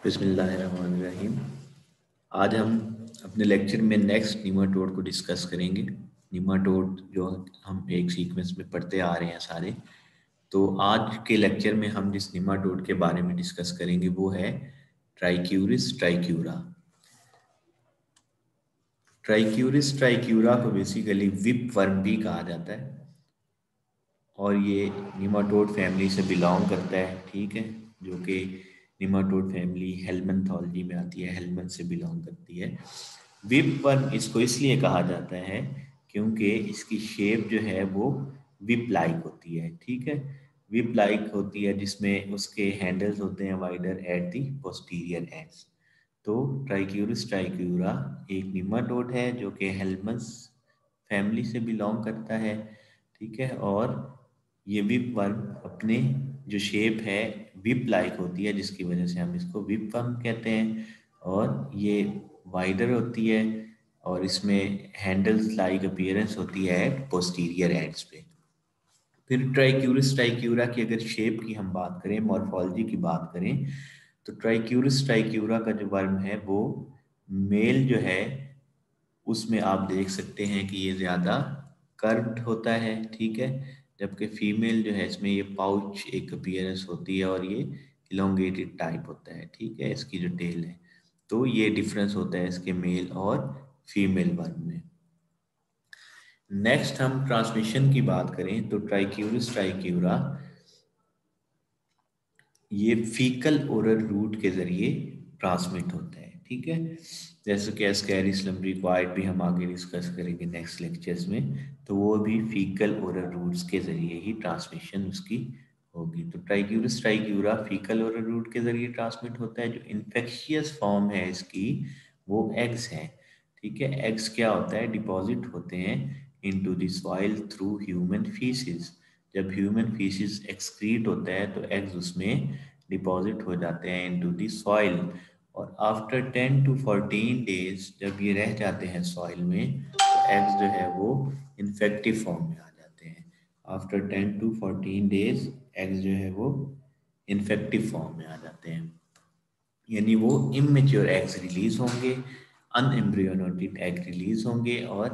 बिस्मिल्लाहिर्रहमानिर्रहीम। आज हम अपने लेक्चर में नेक्स्ट निमाटोड को डिस्कस करेंगे। निमाटोड जो हम एक सीक्वेंस में पढ़ते आ रहे हैं सारे, तो आज के लेक्चर में हम जिस निमाटोड के बारे में डिस्कस करेंगे वो है ट्राइक्यूरिस ट्राइक्यूरा। ट्राइक्यूरिस ट्राइक्यूरा को बेसिकली विप वर्म भी कहा जाता है और ये निमाटोड फैमिली से बिलोंग करता है, ठीक है, जो कि निमाटोड फैमिली हेलमंथोलॉजी में आती है, हेलमंथ से बिलोंग करती है। विप वर्म इसको इसलिए कहा जाता है क्योंकि इसकी शेप जो है वो विप लाइक होती है, ठीक है, विप लाइक होती है, जिसमें उसके हैंडल्स होते हैं wider at the posterior ends. तो ट्राइक्यूरिस ट्राइक्यूरा एक निमाटोड है जो कि हेलमंथ फैमिली से बिलोंग करता है, ठीक है, और ये विप वर्म अपने जो शेप है विप लाइक होती है, जिसकी वजह से हम इसको विप वर्म कहते हैं। और ये वाइडर होती है और इसमें हैंडल्स लाइक अपीयरेंस होती है पोस्टीरियर एंड्स पे। फिर ट्राइक्यूरिस ट्राइक्यूरा की अगर शेप की हम बात करें, मॉर्फोलॉजी की बात करें, तो ट्राइक्यूरिस ट्राइक्यूरा का जो वर्म है वो मेल जो है उसमें आप देख सकते हैं कि ये ज़्यादा कर्व्ड होता है, ठीक है, जबकि फीमेल जो है इसमें ये पाउच एक अपीयरेंस होती है और ये इलोंगेटेड टाइप होता है, ठीक है, इसकी जो टेल है। तो ये डिफरेंस होता है इसके मेल और फीमेल वर्म में। नेक्स्ट हम ट्रांसमिशन की बात करें तो ट्राइक्यूरिस ट्राइक्यूरा ये फीकल ओरल रूट के जरिए ट्रांसमिट होता है, ठीक है, जैसे कि एस्कैरिस लम्बरी क्वाइट भी हम आगे डिस्कस करेंगे नेक्स्ट लेक्चर्स में, तो वो भी फीकल ओरल रूट्स के जरिए ही ट्रांसमिशन उसकी होगी। तो ट्राइक्यूरिस ट्राइक्यूरा फीकल ओरल रूट के जरिए ट्रांसमिट होता है। जो इन्फेक्शियस फॉर्म है इसकी वो एग्स है, ठीक है। एग्स क्या होता है, डिपॉजिट होते हैं into the soil through human feces. जब ह्यूमन फीसिस एक्सक्रीट होता है तो एग्स उसमें डिपॉजिट हो जाते हैं इनटू द सॉइल, और आफ्टर 10 to 14 डेज जब ये रह जाते हैं सॉइल में तो एग्स जो है वो इन्फेक्टिव फॉर्म में आ जाते हैं। आफ्टर 10 to 14 डेज एग्स जो है वो इन्फेक्टिव फॉर्म में आ जाते हैं, यानी वो इमेच्योर एग्स रिलीज होंगे, अनएम्ब्रियोनेटेड एग रिलीज होंगे और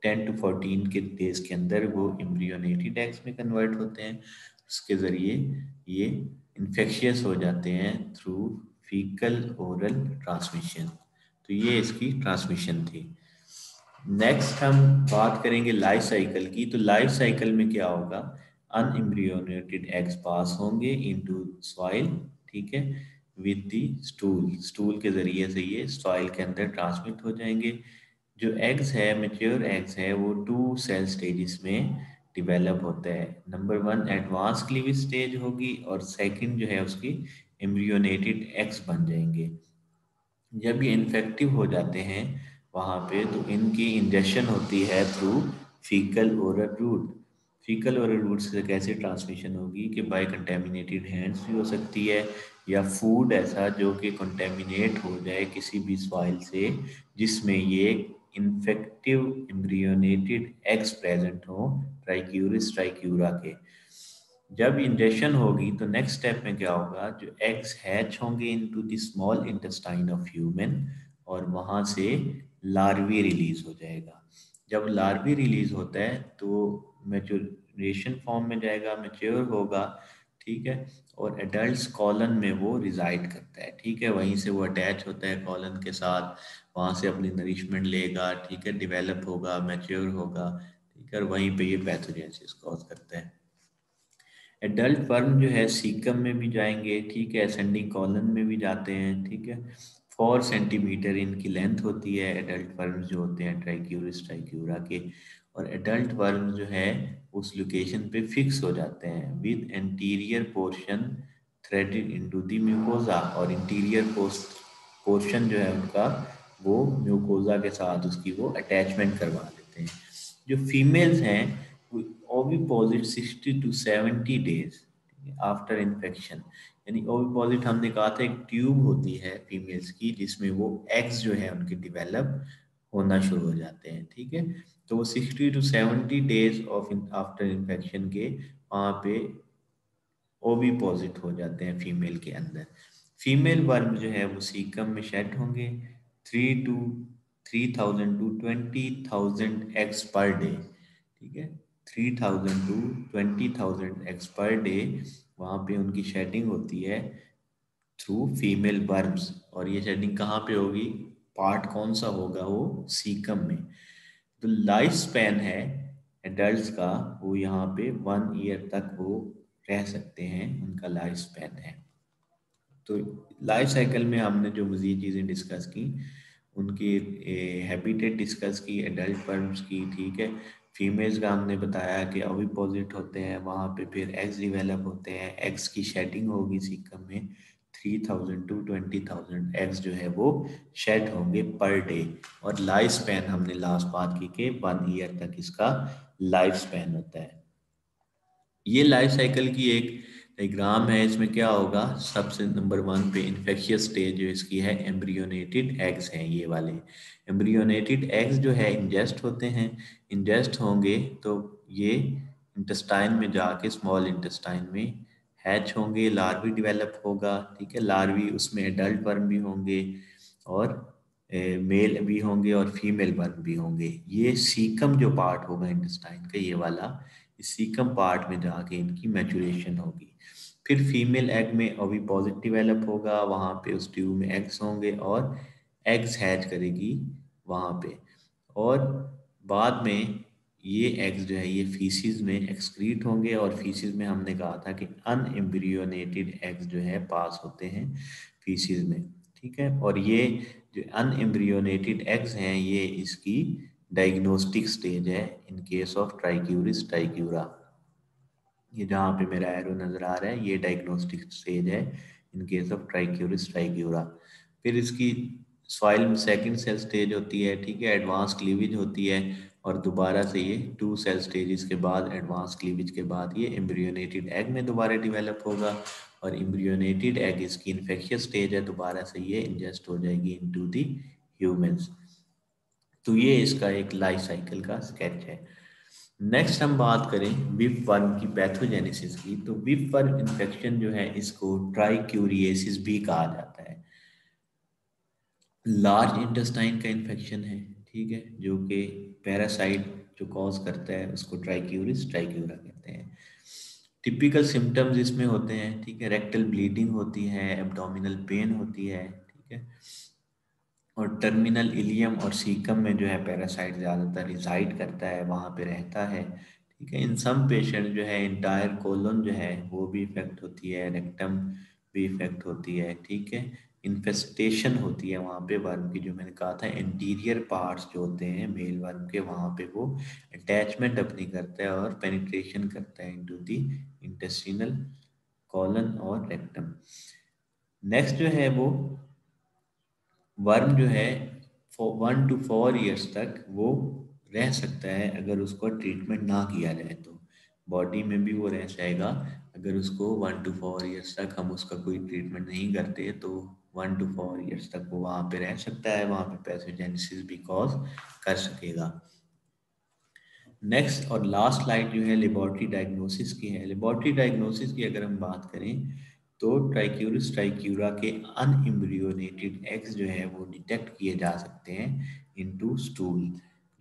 10 to 14 के डेज के अंदर वो एम्ब्रियोनेटेड एग्स में कन्वर्ट होते हैं। उसके ज़रिए ये इन्फेक्शियस हो जाते हैं थ्रू फीकल ओरल ट्रांसमिशन। तो ये इसकी ट्रांसमिशन थी। नेक्स्ट हम बात करेंगे लाइफ साइकिल की। तो लाइफ साइकिल में क्या होगा, अनएम्ब्रियोनेटेड एग्स पास होंगे इनटू सॉइल, ठीक है, विद दी स्टूल, स्टूल के जरिए से ये सॉइल के अंदर ट्रांसमिट हो जाएंगे। जो एग्स है, मेच्योर एग्स है, वो 2 सेल स्टेजेस में डिवेलप होता है। नंबर 1 एडवांस क्लीवेज स्टेज होगी और सेकंड जो है उसकी एम्ब्रियोनेटेड एग्स बन जाएंगे। जब ये इन्फेक्टिव हो जाते हैं वहाँ पे तो इनकी इंजेक्शन होती है through faecal oral route. Faecal oral route से कैसे ट्रांसमिशन होगी कि बाय कंटेमिनेटेड हैंड्स भी हो सकती है, या फूड ऐसा जो कि कंटेमिनेट हो जाए किसी भी सॉइल से जिसमें ये इन्फेक्टिव एम्ब्रियोनेटेड एग्स प्रेजेंट हो ट्राइक्यूरिस ट्राइक्यूरा के। जब इंजेक्शन होगी तो नेक्स्ट स्टेप में क्या होगा, जो एग्स हैच होंगे into the small intestine of human और वहां से लार्वी रिलीज हो जाएगा। जब लार्वी रिलीज होता है तो मैच्योरेशन फॉर्म में जाएगा, मैच्योर होगा, ठीक है, और एडल्ट कॉलन में वो रिजाइड करता है, ठीक है, वहीं से वो अटैच होता है कॉलन के साथ, वहां से अपनी नरिशमेंट लेगा, ठीक है, डेवलप होगा, मैच्योर होगा, ठीक है, और वहीं पे ये पैथोजेनेसिस कॉज करता है। एडल्ट वर्म जो है सीकम में भी जाएंगे, ठीक है, असेंडिंग कॉलन में भी जाते हैं, ठीक है। 4 सेंटीमीटर इनकी लेंथ होती है एडल्ट वर्म्स जो होते हैं ट्राइक्यूरिस ट्राइक्यूरा के, और एडल्ट वर्म जो है उस लोकेशन पे फिक्स हो जाते हैं with anterior portion threaded into the mucosa, और इंटीरियर पोर्शन जो है उनका वो म्यूकोजा के साथ उसकी वो अटैचमेंट करवा देते हैं। जो फीमेल्स हैं ओविपोजिट 60 to 70 डेज आफ्टर इन्फेक्शन, यानी ओविपोजिट हमने कहा था एक ट्यूब होती है फीमेल्स की जिसमें वो एग्स जो है उनके डिवेलप होना शुरू हो जाते हैं, ठीक है। तो वो 60 to 70 days of after infection के वहाँ पे ओविपोजिट हो जाते हैं फीमेल के अंदर। फीमेल वर्म जो है वो सीकम में शेड होंगे 3,000 to 20,000 एग्स पर डे, ठीक है, 3,000 to 20,000 एग्स पर डे वहाँ पे उनकी शेडिंग होती है थ्रू फीमेल वर्म्स। और ये शेडिंग कहाँ पे होगी, पार्ट कौन सा होगा, वो सीकम में। तो लाइफ स्पैन है एडल्ट्स का वो यहाँ पे 1 ईयर तक वो रह सकते हैं, उनका लाइफ स्पैन है। तो लाइफ साइकिल में हमने जो मज़ीद चीज़ें डिस्कस की, उनकी हैबिटेट डिस्कस की, एडल्ट वर्म्स की, ठीक है। फीमेल्स का हमने बताया कि ओविपोजिट होते हैं, वहाँ पे फिर एग्स डिवेलप होते हैं, एग्स की शेडिंग होगी सीकम में 3,000 to 20,000 एग्स जो है वो शेड होंगे पर डे। और लाइफ स्पैन हमने लास्ट बात की कि 1 ईयर तक इसका लाइफ स्पैन होता है। ये लाइफ साइकिल की एक डायग्राम है। इसमें क्या होगा, सबसे नंबर 1 पे इन्फेक्शियस स्टेज जो इसकी है, एम्ब्रियोनेटेड एग्स हैं ये वाले। एम्ब्रियोनेटेड एग्स जो है इंजेस्ट होते हैं, इंजेस्ट होंगे तो ये इंटेस्टाइन में जाके स्मॉल इंटेस्टाइन में हैच होंगे, लार्वी डेवलप होगा, ठीक है। लार्वी उसमें एडल्ट वर्म भी होंगे और मेल भी होंगे और फीमेल वर्म भी होंगे। ये सीकम जो पार्ट होगा इंटेस्टाइन का ये वाला, इस सीकम पार्ट में जाके इनकी मैचुरेशन होगी। फिर फीमेल एग में ओविपोजिट डेवलप होगा, वहाँ पे उस ट्यूब में एग्स होंगे और एग्स हैच करेगी वहाँ पे। और बाद में ये एग्स जो है ये फीसिस में एक्सक्रीट होंगे, और फीसिस में हमने कहा था कि अनएम्ब्रियोनेटेड एग्स जो है पास होते हैं फीसिस में, ठीक है। और ये जो अनएम्ब्रियोनेटेड एग्स हैं ये इसकी डायग्नोस्टिक स्टेज है इन केस ऑफ ट्राइक्यूरिस ट्राइक्यूरा। ये जहाँ पे मेरा एरो नज़र आ रहा है ये डायग्नोस्टिक स्टेज है इन केस ऑफ ट्राइक्यूरिस ट्राइक्यूरा। फिर इसकी सॉइल में सेकंड सेल स्टेज होती है, ठीक है, एडवांस क्लीवेज होती है, और दोबारा से ये 2 सेल स्टेजेस के बाद एडवांस क्लीवेज के बाद ये एम्ब्रियोनेटेड एग में दोबारा डेवलप होगा। और एम्ब्रियोनेटेड एग इसकी इन्फेक्शियस स्टेज है, दोबारा से ये इंजेस्ट हो जाएगी इनटू द ह्यूमंस। तो ये इसका एक लाइफ साइकिल का स्केच है। नेक्स्ट हम बात करें विप वर्म की पैथोजेनेसिस की। तो विप वर्म इन्फेक्शन जो है इसको ट्राइक्यूरिएसिस भी कहा जाता है। लार्ज इंटेस्टाइन का इन्फेक्शन है, ठीक है, जो कि पैरासाइट जो कॉज करता है उसको ट्राइक्यूरिस ट्राइक्यूरा कहते हैं। टिपिकल सिम्टम्स इसमें होते हैं, ठीक है, रेक्टल ब्लीडिंग होती है, एब्डोमिनल पेन होती है, ठीक है, और टर्मिनल इलियम और सीकम में जो है पैरासाइट ज़्यादातर रिजाइड करता है, वहाँ पे रहता है, ठीक है। इन सम पेशेंट जो है इंटायर कोलन जो है वो भी इफेक्ट होती है, रेक्टम भी इफेक्ट होती है, ठीक है। इन्फेस्टेशन होती है वहाँ पे वर्म की, जो मैंने कहा था इंटीरियर पार्ट्स जो होते हैं मेल वर्म के, वहाँ पे वो अटैचमेंट अपनी करता है और पेनिट्रेशन करता है इनटू दी इंटेस्टिनल कॉलन और रेक्टम। नेक्स्ट जो है वो वर्म जो है 1 to 4 ईयर्स तक वो रह सकता है अगर उसको ट्रीटमेंट ना किया जाए तो। बॉडी में भी वो रह जाएगा अगर उसको 1 to 4 ईयर्स तक हम उसका कोई ट्रीटमेंट नहीं करते, तो 1 to 4 ईयर्स तक वो वहाँ पे रह सकता है, वहाँ पे पैथोजेनेसिस भी कॉज कर सकेगा। नेक्स्ट और लास्ट स्लाइड जो है लेबोरेटरी डायग्नोसिस की है। लेबोरेटरी डायग्नोसिस की अगर हम बात करें तो ट्राइक्यूरिस ट्राइक्यूरा के अनएम्ब्रियोनेटेड एग्स जो है वो डिटेक्ट किए जा सकते हैं इनटू स्टूल।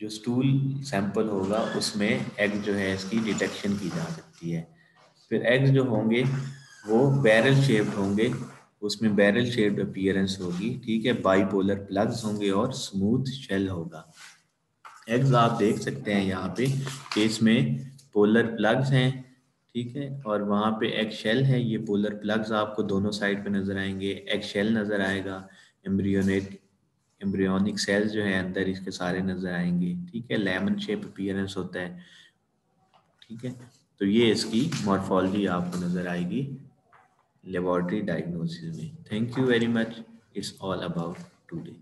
जो स्टूल सैंपल होगा उसमें एग जो है इसकी डिटेक्शन की जा सकती है। फिर एग्स जो होंगे वो बैरल शेप्ड होंगे, उसमें बैरल शेप्ड अपीयरेंस होगी, ठीक है, बाइपोलर प्लग्स होंगे और स्मूथ शेल होगा। एग्स आप देख सकते हैं यहाँ पे कि इसमें पोलर प्लग्स हैं, ठीक है, और वहाँ पे एग शेल है। ये पोलर प्लग्स आपको दोनों साइड पे नजर आएंगे, एग शेल नजर आएगा, एम्ब्रियोनिक सेल्स जो है अंदर इसके सारे नजर आएंगे, ठीक है, लेमन शेप अपीयरेंस होता है, ठीक है। तो ये इसकी मॉर्फोलॉजी आपको नजर आएगी लेबोरेटरी डायग्नोसिस में। Thank you very much, it's all about today.